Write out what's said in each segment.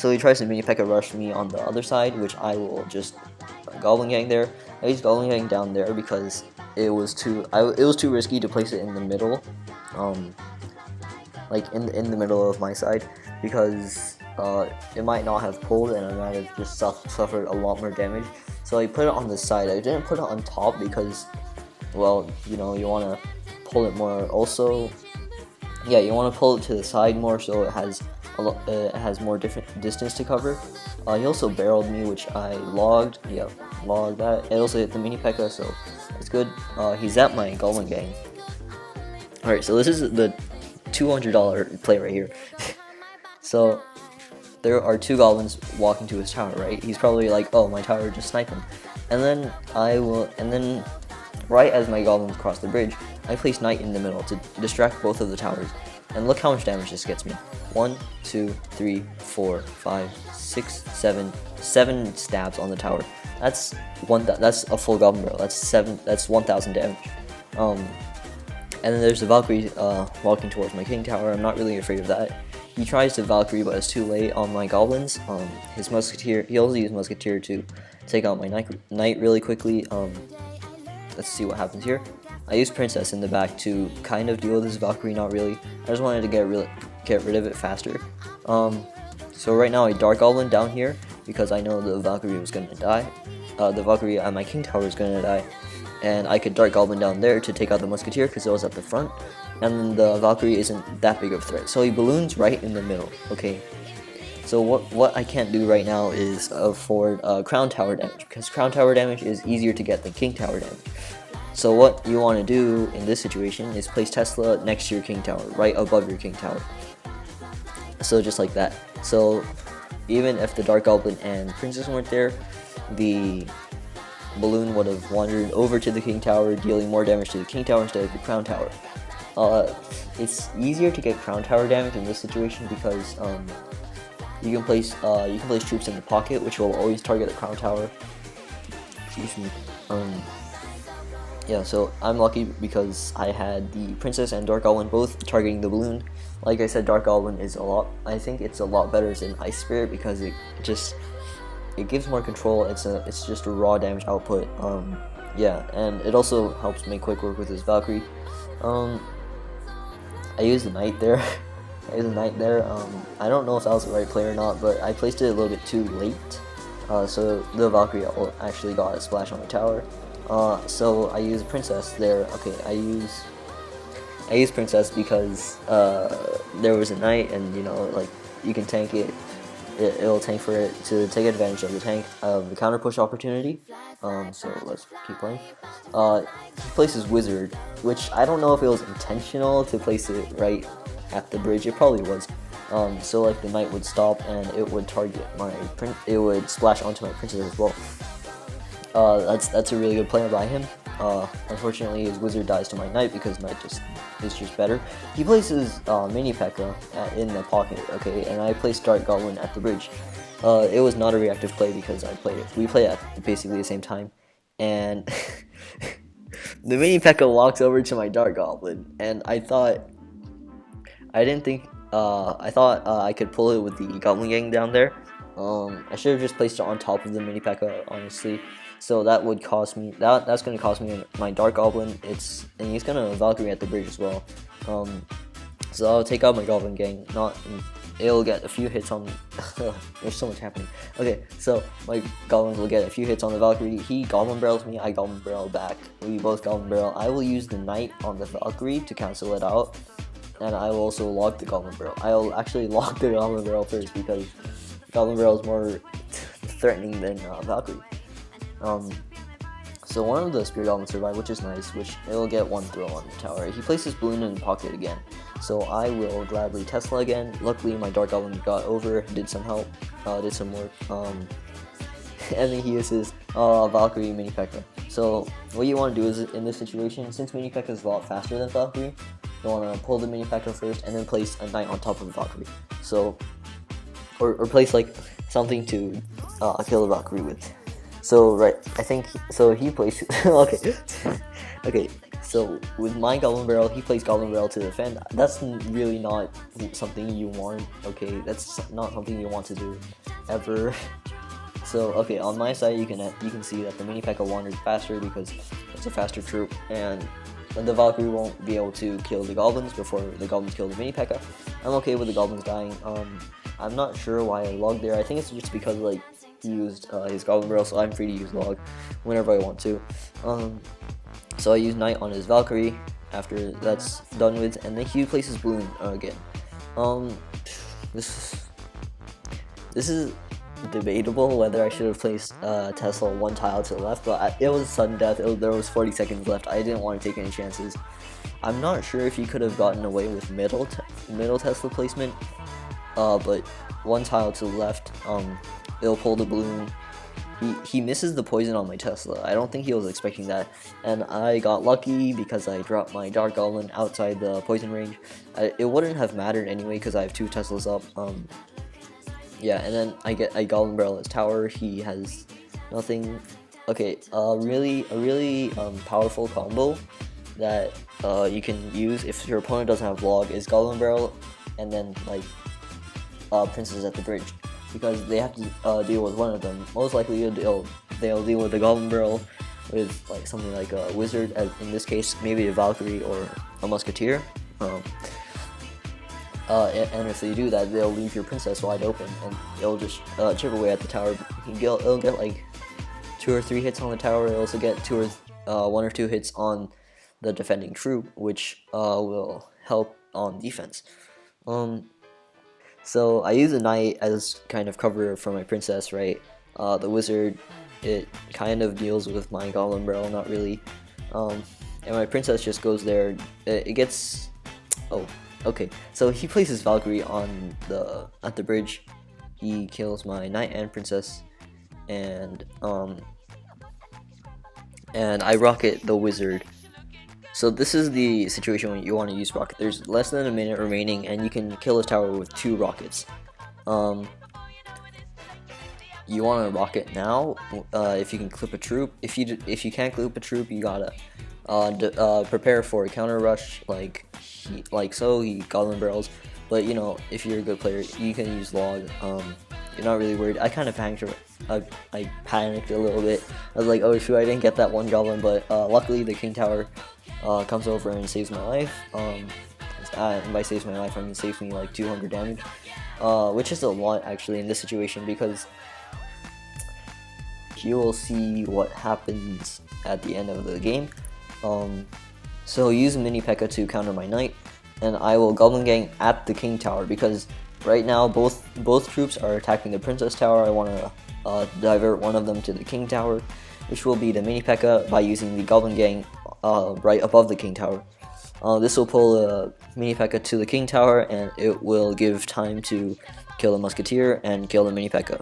So he tries to mini P.E.K.K.A rush me on the other side, which I will just Goblin Gang there. I used Goblin Gang down there because it was too risky to place it in the middle, like in the middle of my side, because it might not have pulled and I might have just suffered a lot more damage. So I put it on the side. I didn't put it on top because, well, you know, you want to pull it more. Also, yeah, you want to pull it to the side more so it has more different distance to cover. He also barreled me, which I logged. Yeah, logged that. It also hit the mini P.E.K.K.A, so it's good. He's at my Goblin Gang. Alright, so this is the $200 play right here. So there are two goblins walking to his tower, right? He's probably like, oh, my tower just sniped him. And then right as my goblins cross the bridge, I place Knight in the middle to distract both of the towers. And look how much damage this gets me. 1, 2, 3, 4, 5, 6, 7 stabs on the tower. That's a full goblin barrel. That's 1,000 damage. And then there's the Valkyrie walking towards my king tower. I'm not really afraid of that. He tries to Valkyrie, but it's too late on my goblins. His musketeer. He also used musketeer to take out my knight really quickly. Let's see what happens here. I used princess in the back to kind of deal with this Valkyrie. Not really. I just wanted to get rid of it faster. So right now I dark goblin down here because I know the Valkyrie was gonna die. The Valkyrie at my king tower is gonna die, and I could dark goblin down there to take out the musketeer because it was at the front. And the Valkyrie isn't that big of a threat. So he balloons right in the middle, okay? So what I can't do right now is afford crown tower damage, because crown tower damage is easier to get than king tower damage. So what you want to do in this situation is place Tesla next to your king tower, right above your king tower. So just like that. So even if the dark goblin and princess weren't there, the balloon would have wandered over to the king tower, dealing more damage to the king tower instead of the crown tower. It's easier to get crown tower damage in this situation because you can place troops in the pocket, which will always target the crown tower. Excuse me. Yeah, so I'm lucky because I had the princess and dark goblin both targeting the balloon. Like I said, dark goblin is I think it's a lot better than ice spirit because it gives more control. It's just a raw damage output. Yeah, and it also helps make quick work with his Valkyrie. I used the knight there. I don't know if that was the right play or not, but I placed it a little bit too late. So the Valkyrie actually got a splash on the tower. So I use princess there. Okay, I use princess because there was a knight, and you know, like, you can tank it. It'll tank for it to take advantage of the counter push opportunity. So let's keep playing. He places wizard, which I don't know if it was intentional to place it right at the bridge. It probably was. So like the knight would stop and it would target it would splash onto my princess as well. That's a really good play by him. Unfortunately, his wizard dies to my knight because knight is just better. He places mini P.E.K.K.A in the pocket, okay, and I placed dark goblin at the bridge. It was not a reactive play because we played at basically the same time, and the mini P.E.K.K.A walks over to my dark goblin, and I thought I could pull it with the goblin gang down there. I should have just placed it on top of the mini P.E.K.K.A, honestly. So that would cost me. That's going to cost me my dark goblin. And he's going to Valkyrie at the bridge as well. So I'll take out my goblin gang. It'll get a few hits on. There's so much happening. Okay, so my goblins will get a few hits on the Valkyrie. He goblin barrels me. I goblin barrel back. We both goblin barrel. I will use the knight on the Valkyrie to cancel it out, and I will also log the goblin barrel. I'll actually log the goblin barrel first because goblin barrel is more threatening than Valkyrie. So one of the spirit goblins survived, which is nice, which it'll get one throw on the tower. He places balloon in the pocket again, so I will gladly Tesla again. Luckily my dark goblin got over, did some help, did some work, and then he uses Valkyrie mini P.E.K.K.A. So what you want to do is, in this situation, since mini P.E.K.K.A is a lot faster than Valkyrie, you want to pull the mini P.E.K.K.A first and then place a knight on top of the Valkyrie. So, or place like something to kill the Valkyrie with. So right, I think so. He places okay. So with my Goblin Barrel, he plays Goblin Barrel to defend. That's really not something you want, okay? That's not something you want to do, ever. So, okay, on my side, you can see that the Mini P.E.K.K.A. wandered faster because it's a faster troop, and the Valkyrie won't be able to kill the Goblins before the Goblins kill the Mini P.E.K.K.A. I'm okay with the Goblins dying. I'm not sure why I logged there. I think it's just because, like, he used his Goblin Barrel, so I'm free to use log whenever I want to. So I use Knight on his Valkyrie after that's done with, and then he places Balloon again. This is debatable whether I should have placed Tesla one tile to the left, but it was sudden death. There was 40 seconds left. I didn't want to take any chances. I'm not sure if he could have gotten away with middle Tesla placement, but one tile to the left, it'll pull the balloon. He misses the poison on my Tesla. I don't think he was expecting that, and I got lucky because I dropped my Dark Goblin outside the poison range. It wouldn't have mattered anyway because I have 2 Teslas up. Yeah, and then I get a Goblin Barrel as tower. He has nothing. Okay, a really powerful combo that you can use if your opponent doesn't have log is Goblin Barrel, and then like Princess at the bridge, because they have to deal with one of them. Most likely they'll deal with the Goblin Barrel with like something like a wizard, in this case maybe a Valkyrie or a Musketeer. And if they do that, they'll leave your princess wide open, and it'll just chip away at the tower. It'll get like 2 or 3 hits on the tower. It'll also get 1 or 2 hits on the defending troop, which will help on defense. So I use a knight as kind of cover for my princess, right? The wizard, it kind of deals with my Goblin Barrel, not really. And my princess just goes there. It gets... Oh, okay. So he places Valkyrie at the bridge. He kills my knight and princess, and I rocket the wizard. So this is the situation when you want to use rocket. There's less than a minute remaining, and you can kill a tower with 2 rockets. You want to rocket now if you can clip a troop. If you can't clip a troop, you gotta prepare for a counter rush, like he Goblin Barrels. But you know, if you're a good player, you can use log. You're not really worried. I kind of panicked. I panicked a little bit. I was like, oh shoot, I didn't get that one Goblin, but luckily the King Tower comes over and saves my life. And by saves my life, I mean saves me like 200 damage, which is a lot actually in this situation, because you will see what happens at the end of the game. So use Mini P.E.K.K.A. to counter my knight, and I will Goblin Gang at the King Tower, because right now both troops are attacking the Princess Tower. I want to divert one of them to the King Tower, which will be the Mini P.E.K.K.A. by using the Goblin Gang right above the King Tower. This will pull a Mini P.E.K.K.A. to the King Tower, and it will give time to kill a Musketeer and kill the Mini P.E.K.K.A.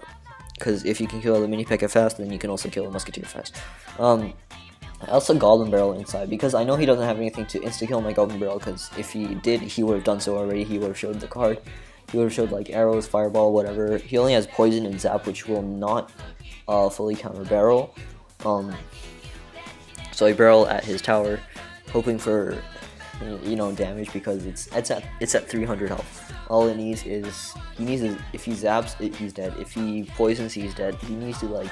Because if you can kill the Mini P.E.K.K.A. fast, then you can also kill a Musketeer fast. I also Goblin Barrel inside, because I know he doesn't have anything to insta-kill my Goblin Barrel, because if he did, he would have done so already. He would have showed the card. He would have showed like arrows, fireball, whatever. He only has poison and zap, which will not fully counter barrel. So I barrel at his tower, hoping for damage, because it's at 300 health. All it needs is if he zaps, he's dead. If he poisons, he's dead. He needs to like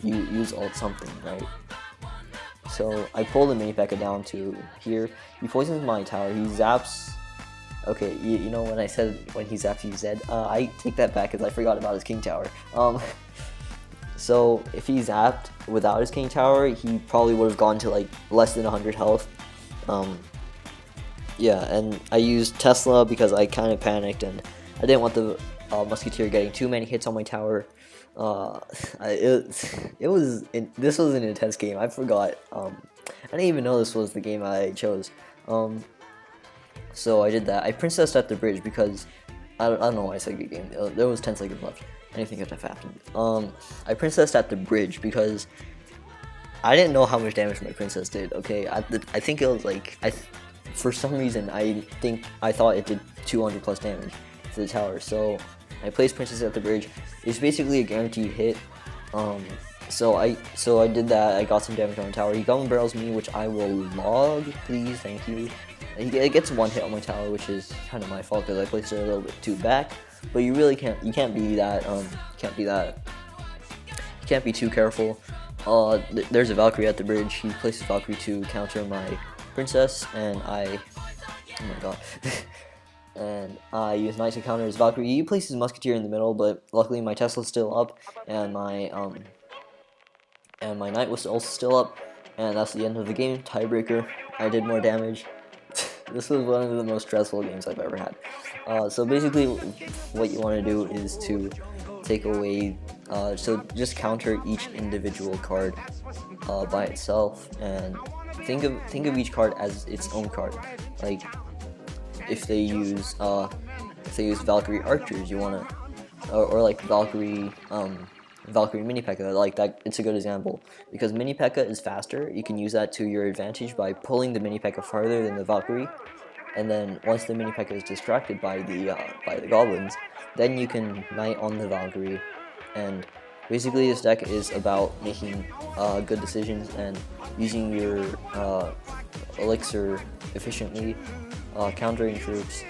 use ult something, right? So I pull the Mini P.E.K.K.A. down to here. He poisons my tower. He zaps. Okay, you know when I said when he zaps he's dead? I take that back because I forgot about his King Tower. So if he zapped without his King Tower, he probably would have gone to like less than 100 health. Yeah, and I used Tesla because I kind of panicked and I didn't want the Musketeer getting too many hits on my tower. This was an intense game. I forgot. I didn't even know this was the game I chose. So I did that. I princessed at the bridge because I don't know why I said good game. There was 10 seconds left. Anything could have happened. I princessed at the bridge because I didn't know how much damage my princess did. Okay, I think it was like for some reason I thought it did 200 plus damage to the tower. So I placed princess at the bridge. It's basically a guaranteed hit. So I did that. I got some damage on the tower. He Goblin Barrels me, which I will log, please, thank you. It gets one hit on my tower, which is kind of my fault because I placed it a little bit too back. But you really can't be that you can't be too careful. There's a Valkyrie at the bridge. He places Valkyrie to counter my princess, and oh my god. And I use Knight to counter his Valkyrie. He places Musketeer in the middle, but luckily my Tesla's still up, and my Knight was also still up, and that's the end of the game. Tiebreaker. I did more damage. This was one of the most stressful games I've ever had. So basically, what you want to do is to take away, so just counter each individual card by itself, and think of each card as its own card. Like if they use Valkyrie archers, you wanna, or like Valkyrie Mini P.E.K.K.A, like that. It's a good example because Mini P.E.K.K.A is faster. You can use that to your advantage by pulling the Mini P.E.K.K.A farther than the Valkyrie, and then once the Mini P.E.K.K.A is distracted by the goblins, then you can Knight on the Valkyrie. And basically, this deck is about making good decisions and using your elixir efficiently, countering troops.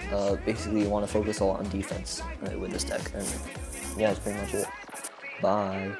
Basically, you want to focus a lot on defense with this deck, and yeah, that's pretty much it. Bye.